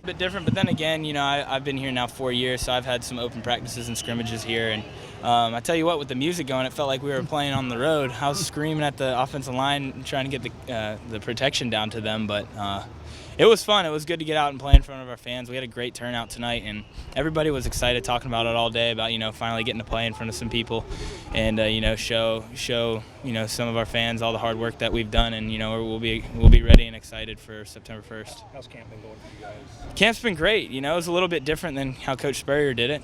bit different, but then again, I've been here now 4 years, so I've had some open practices and scrimmages here, and I tell you what, with the music going, it felt like we were playing on the road. I was screaming at the offensive line, trying to get the protection down to them, but it was fun. It was good to get out and play in front of our fans. We had a great turnout tonight, and everybody was excited, talking about it all day, about finally getting to play in front of some people, and show some of our fans all the hard work that we've done, and we'll be ready and excited for September 1st. How's camp been going for you guys? Camp's been great. It was a little bit different than how Coach Spurrier did it.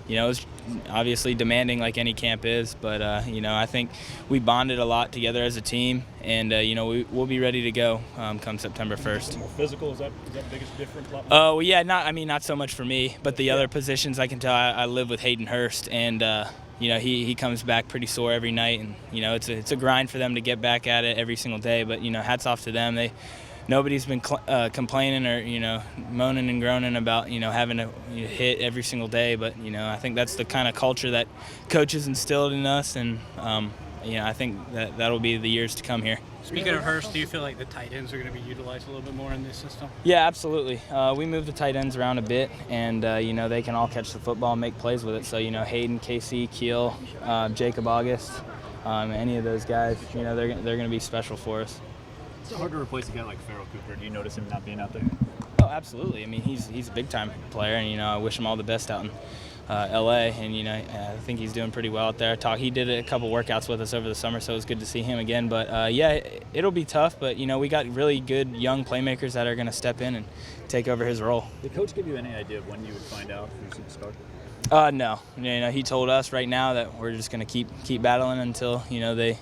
It was obviously demanding like any camp is, but I think we bonded a lot together as a team, and we'll be ready to go come September 1st. More physical, is that the biggest difference? Well, yeah, not so much for me, but the other positions I can tell. I live with Hayden Hurst, and he comes back pretty sore every night, and it's a grind for them to get back at it every single day. But hats off to them. Nobody's been complaining or moaning and groaning about having to hit every single day, but I think that's the kind of culture that coaches instilled in us, and I think that'll be the years to come here. Speaking of Hurst, do you feel like the tight ends are going to be utilized a little bit more in this system? Yeah, absolutely. We moved the tight ends around a bit, and they can all catch the football and make plays with it. So Hayden, KC, Keel, Jacob August, any of those guys, they're going to be special for us. It's hard to replace a guy like Farrell Cooper. Do you notice him not being out there? Oh, absolutely. I mean, he's a big-time player, and I wish him all the best out in L.A. And I think he's doing pretty well out there. He did a couple workouts with us over the summer, so it was good to see him again. But it'll be tough. But we got really good young playmakers that are going to step in and take over his role. Did Coach give you any idea of when you would find out who's going to start? No. He told us right now that we're just going to keep battling until they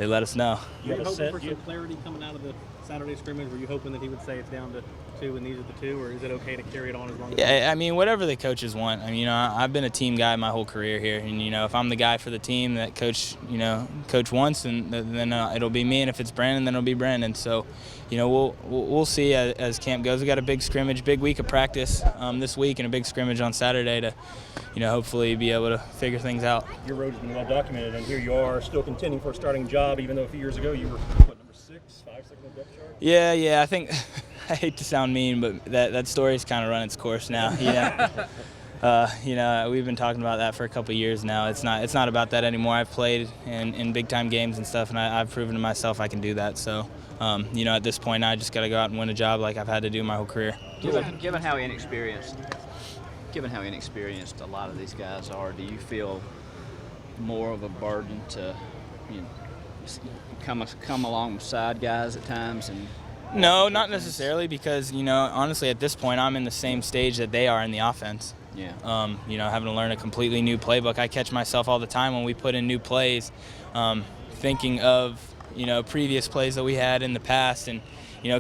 let us know. Were you hoping for some clarity coming out of the Saturday scrimmage? Were you hoping that he would say it's down to 2 and these are the 2, or is it okay to carry it on as long as? Yeah, I mean, whatever the coaches want. I mean, I've been a team guy my whole career here, and if I'm the guy for the team that coach wants, then it'll be me, and if it's Brandon, then it'll be Brandon. So, we'll see as camp goes. We got a big scrimmage, big week of practice this week, and a big scrimmage on Saturday to, hopefully be able to figure things out. Your road has been well documented, and here you are still contending for a starting job, even though a few years ago you were number 6, 5, 6 on the depth chart. Yeah. I think I hate to sound mean, but that story's kind of run its course now. We've been talking about that for a couple of years now. It's not about that anymore. I've played in big time games and stuff, and I've proven to myself I can do that. So, at this point, I just got to go out and win a job like I've had to do my whole career. Given how inexperienced a lot of these guys are, do you feel more of a burden to come alongside guys at times? And no, not necessarily, because honestly at this point I'm in the same stage that they are in the offense. Yeah. Having to learn a completely new playbook. I catch myself all the time when we put in new plays, thinking of previous plays that we had in the past, and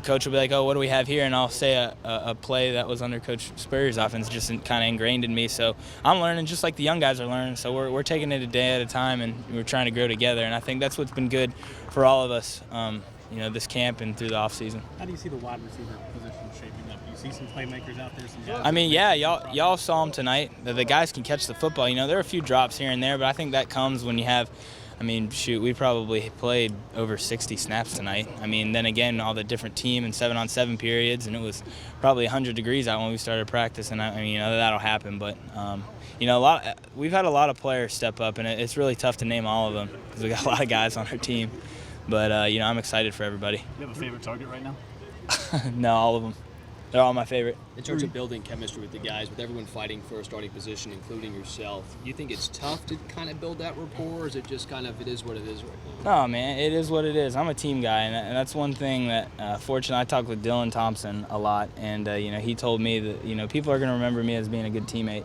coach will be like, oh, what do we have here? And I'll say a play that was under Coach Spurrier's offense, just kind of ingrained in me. So I'm learning just like the young guys are learning. So we're taking it a day at a time, and we're trying to grow together. And I think that's what's been good for all of us, this camp and through the off season. How do you see the wide receiver position shaping up? Do you see some playmakers out there? Some guys? I mean, yeah, y'all saw them tonight. The guys can catch the football. There are a few drops here and there, but I think that comes when you have. We probably played over 60 snaps tonight. Then again, all the different team and 7-on-7 periods, and it was probably 100 degrees out when we started practice, and that'll happen. But we've had a lot of players step up, and it's really tough to name all of them because we got a lot of guys on our team. But I'm excited for everybody. Do you have a favorite target right now? No, all of them. They're all my favorite. In terms of building chemistry with the guys, with everyone fighting for a starting position, including yourself, do you think it's tough to kind of build that rapport, or is it just kind of it is what it is right now? No, man, it is what it is. I'm a team guy, and that's one thing that, fortunately, I talked with Dylan Thompson a lot, and, he told me that, people are going to remember me as being a good teammate.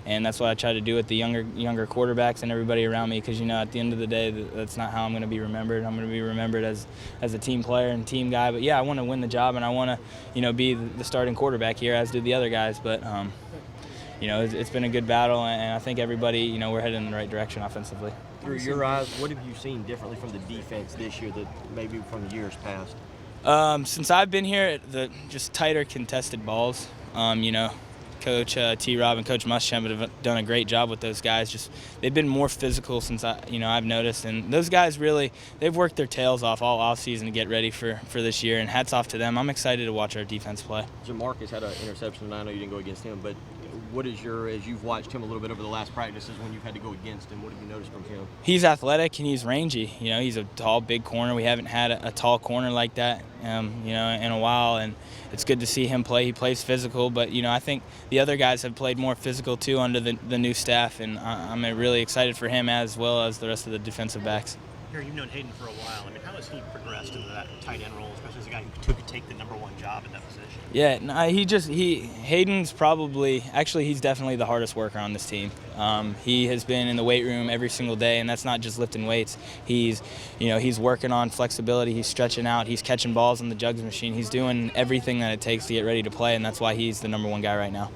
And that's what I try to do with the younger quarterbacks and everybody around me, because at the end of the day, that's not how I'm going to be remembered. I'm going to be remembered as a team player and team guy. But yeah, I want to win the job, and I want to be the starting quarterback here, as do the other guys. But it's been a good battle, and I think everybody we're headed in the right direction offensively. Through your eyes, what have you seen differently from the defense this year that maybe from the years past? Since I've been here, the just tighter contested balls. Coach T-Rob and Coach Muschamp have done a great job with those guys. Just they've been more physical since I've noticed, and those guys really they've worked their tails off all offseason to get ready for this year. And hats off to them. I'm excited to watch our defense play. Jamarcus had an interception, and I know you didn't go against him, but what is as you've watched him a little bit over the last practices when you've had to go against him, what have you noticed from him? He's athletic and he's rangy. He's a tall, big corner. We haven't had a tall corner like that, in a while, and it's good to see him play. He plays physical, but I think the other guys have played more physical too under the new staff, and I'm really excited for him as well as the rest of the defensive backs. Here, you've known Hayden for a while. I mean, how has he progressed into that tight end role, especially as a guy who could take the #1 job in that position? Yeah, no, Hayden's he's definitely the hardest worker on this team. He has been in the weight room every single day, and that's not just lifting weights. He's working on flexibility. He's stretching out. He's catching balls on the jugs machine. He's doing everything that it takes to get ready to play, and that's why he's the #1 guy right now.